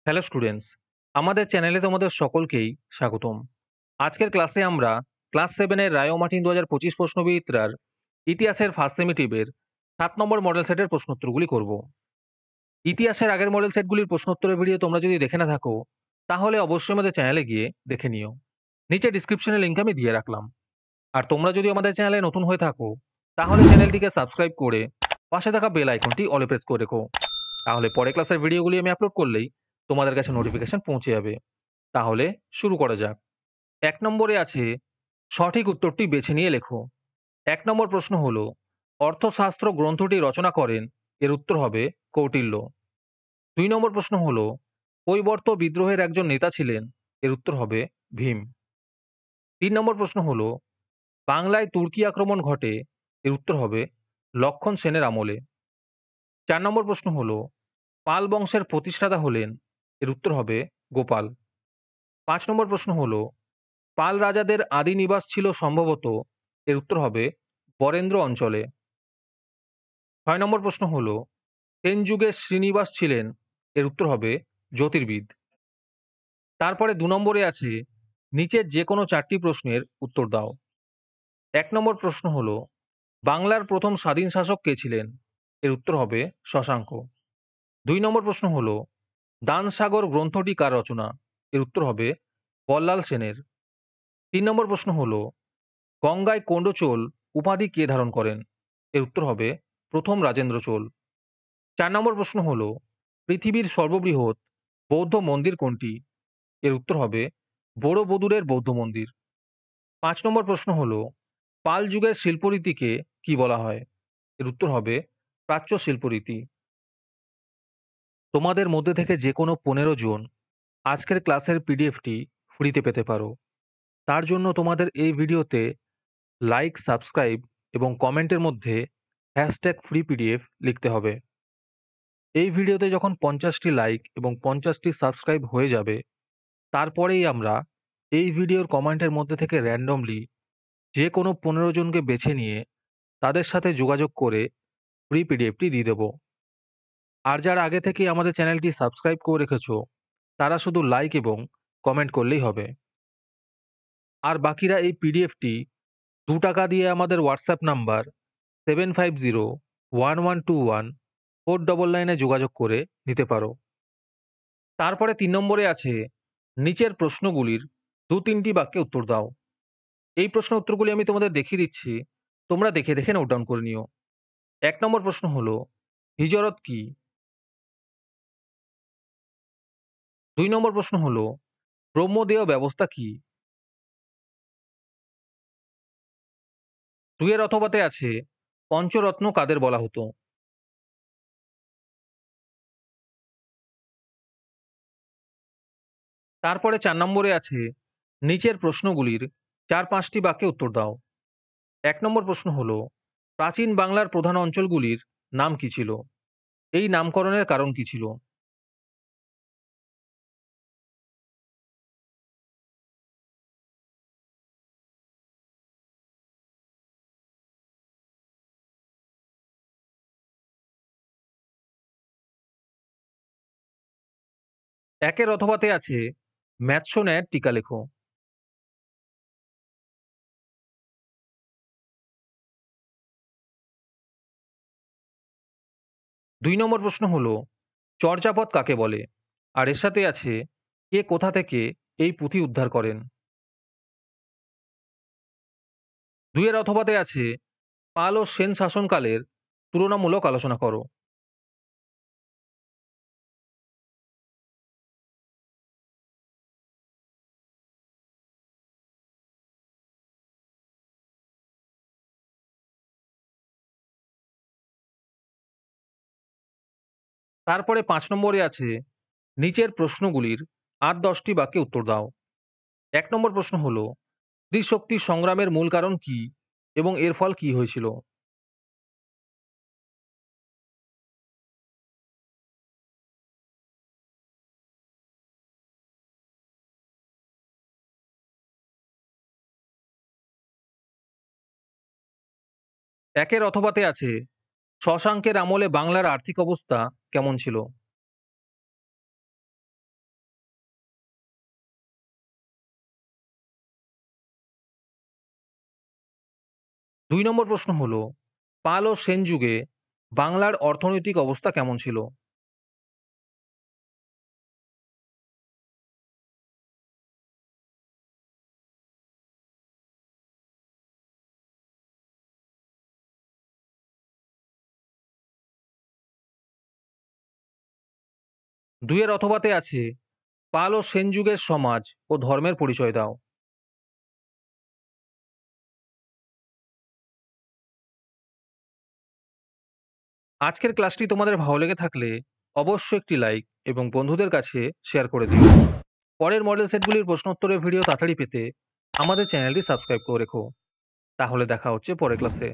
Hello students, আমাদের চ্যানেলে তোমাদের সকলকেই স্বাগতম। আজকের ক্লাসে আমরা ক্লাস 7 এর রায় ও মার্টিন 2025 প্রশ্নবিচিত্রার ইতিহাসের ফার্স্ট সেমিটিভের 7 নম্বর মডেল সেটের প্রশ্নোত্তরগুলি করব। ইতিহাসের আগের মডেল সেটগুলির প্রশ্নোত্তরের ভিডিও তোমরা যদি দেখে না থাকো, তাহলে অবশ্যই আমাদের চ্যানেলে গিয়ে দেখে নিও। নিচে ডিসক্রিপশনে লিংক আমি দিয়ে রাখলাম। আর তোমরা যদি আমাদের চ্যানেলে নতুন হয়ে থাকো, তাহলে চ্যানেলটিকে সাবস্ক্রাইব করে পাশে থাকা বেল আইকনটি অলে প্রেস করে রেখো। তাহলে পরে ক্লাসের ভিডিওগুলি আমি আপলোড করলেই তোমাদের কাছে নোটিফিকেশন পৌঁছে যাবে। তাহলে শুরু করা যাক। ১ নম্বরে আছে সঠিক উত্তরটি বেছে নিয়ে লেখো। ১ নম্বর প্রশ্ন হলো, অর্থশাস্ত্র গ্রন্থটি রচনা করেন, এর উত্তর হবে কৌটিল্য। ২ নম্বর প্রশ্ন হলো, কৈবর্ত বিদ্রোহের একজন নেতা ছিলেন, এর উত্তর হবে ভীম। ৩ নম্বর প্রশ্ন হলো, বাংলায় তুর্কি আক্রমণ ঘটে, এর উত্তর হবে লক্ষণ সেনের আমলে। ৪ নম্বর প্রশ্ন হলো, পাল বংশের প্রতিষ্ঠাতা হলেন, এর উত্তর হবে গোপাল। ৫ নম্বর প্রশ্ন হলো, পাল রাজাদের আদি নিবাস ছিল সম্ভবত, এর উত্তর হবে বরেন্দ্র অঞ্চলে। ৬ নম্বর প্রশ্ন হলো, সেন যুগে শ্রীনিবাস ছিলেন, এর উত্তর হবে জ্যোতির্বিদ। তারপরে ২ নম্বরে আছে নিচের যে কোনো ৪টি প্রশ্নের উত্তর দাও। ১ নম্বর প্রশ্ন হলো, বাংলার প্রথম স্বাধীন শাসক কে ছিলেন, এর উত্তর হবে শশাঙ্ক। ২ নম্বর প্রশ্ন হলো, দানসাগর গ্রন্থটি কার রচনা, এর উত্তর হবে বল্লাল সেনের। ৩ নম্বর প্রশ্ন হলো, গঙ্গায় কোন্ডচোল উপাধি কে ধারণ করেন, এর উত্তর হবে প্রথম রাজেন্দ্র চোল। ৪ নম্বর প্রশ্ন হলো, পৃথিবীর সর্ববৃহৎ বৌদ্ধ মন্দির কোনটি, এর উত্তর হবে বোরোবুদুরের বৌদ্ধ মন্দির। ৫ নম্বর প্রশ্ন হলো, পাল যুগের শিল্পরীতিকে কি বলা হয়, এর উত্তর হবে প্রাচ্য শিল্পরীতি। তোমাদের মধ্যে থেকে যে কোনো ১৫ জন আজকের ক্লাসের পিডিএফটি ফ্রিতে পেতে পারো। তার জন্য তোমাদের এই ভিডিওতে লাইক, সাবস্ক্রাইব এবং কমেন্টের মধ্যে #ফ্রি পিডিএফ লিখতে হবে। এই ভিডিওতে যখন 50টি লাইক এবং 50টি সাবস্ক্রাইব হয়ে যাবে, তারপরেই আমরা এই ভিডিওর কমেন্টের মধ্যে থেকে র্যান্ডমলি যে কোনো 15 জনকে বেছে নিয়ে তাদের সাথে যোগাযোগ করে ফ্রি পিডিএফটি দিয়ে দেবো। আর যারা আগে থেকেই আমাদের চ্যানেলটি সাবস্ক্রাইব করে রেখেছো, তারা শুধু লাইক এবং কমেন্ট করলেই হবে। আর বাকিরা এই পিডিএফটি ৳2 দিয়ে আমাদের হোয়াটসঅ্যাপ নাম্বার 7501121499 এ যোগাযোগ করে নিতে পারো। তারপরে ৩ নম্বরে আছে নিচের প্রশ্নগুলির ২-৩টি বাক্যে উত্তর দাও। এই প্রশ্ন উত্তরগুলি আমি তোমাদের দেখিয়ে দিচ্ছি, তোমরা দেখে দেখে নোট ডাউন করে নিও। ১ নম্বর প্রশ্ন হলো, হিজরত কি? ২ নম্বর প্রশ্ন হলো, ব্রহ্মদেয় ব্যবস্থা কি? ২ এর অথবাতে আছে পঞ্চরত্ন কাদের বলা হতো? তারপরে ৪ নম্বরে আছে নিচের প্রশ্নগুলির ৪-৫টি বাক্যে উত্তর দাও। ১ নম্বর প্রশ্ন হলো, প্রাচীন বাংলার প্রধান অঞ্চলগুলির নাম কি ছিল? এই নামকরণের কারণ কি ছিল? একের অথবাতে আছে ম্যাথশোন্যায় টিকা লেখো। ২ নম্বর প্রশ্ন হলো, চর্যাপদ কাকে বলে? আর এর সাথে আছে কে কোথা থেকে এই পুঁথি উদ্ধার করেন? ২ এর অথবাতে আছে পাল ও সেন শাসনকালের তুলনামূলক আলোচনা করো। তারপরে ৫ নম্বরে আছে নিচের প্রশ্নগুলির ৮-১০টি বাক্যে উত্তর দাও। ১ নম্বর প্রশ্ন হলো, স্ত্রীশক্তি সংগ্রামের মূল কারণ কি এবং এর ফল কি হয়েছিল? একের অথবাতে আছে শশাঙ্কের আমলে বাংলার আর্থিক অবস্থা কেমন ছিল? 2 নম্বর প্রশ্ন হলো, পাল ও সেন যুগে বাংলার অর্থনৈতিক অবস্থা কেমন ছিল? 2 এর অথবাতে আছে, পাল ও সেন যুগের সমাজ ও ধর্মের পরিচয় দাও। আজকের ক্লাসটি তোমাদের ভালো লেগে থাকলে অবশ্যই একটি লাইক এবং বন্ধুদের কাছে শেয়ার করে দিও। পরের মডেল সেটগুলির প্রশ্নোত্তরের ভিডিও তাড়াতাড়ি পেতে আমাদের চ্যানেলটি সাবস্ক্রাইব করে রেখো। তাহলে দেখা হচ্ছে পরের ক্লাসে।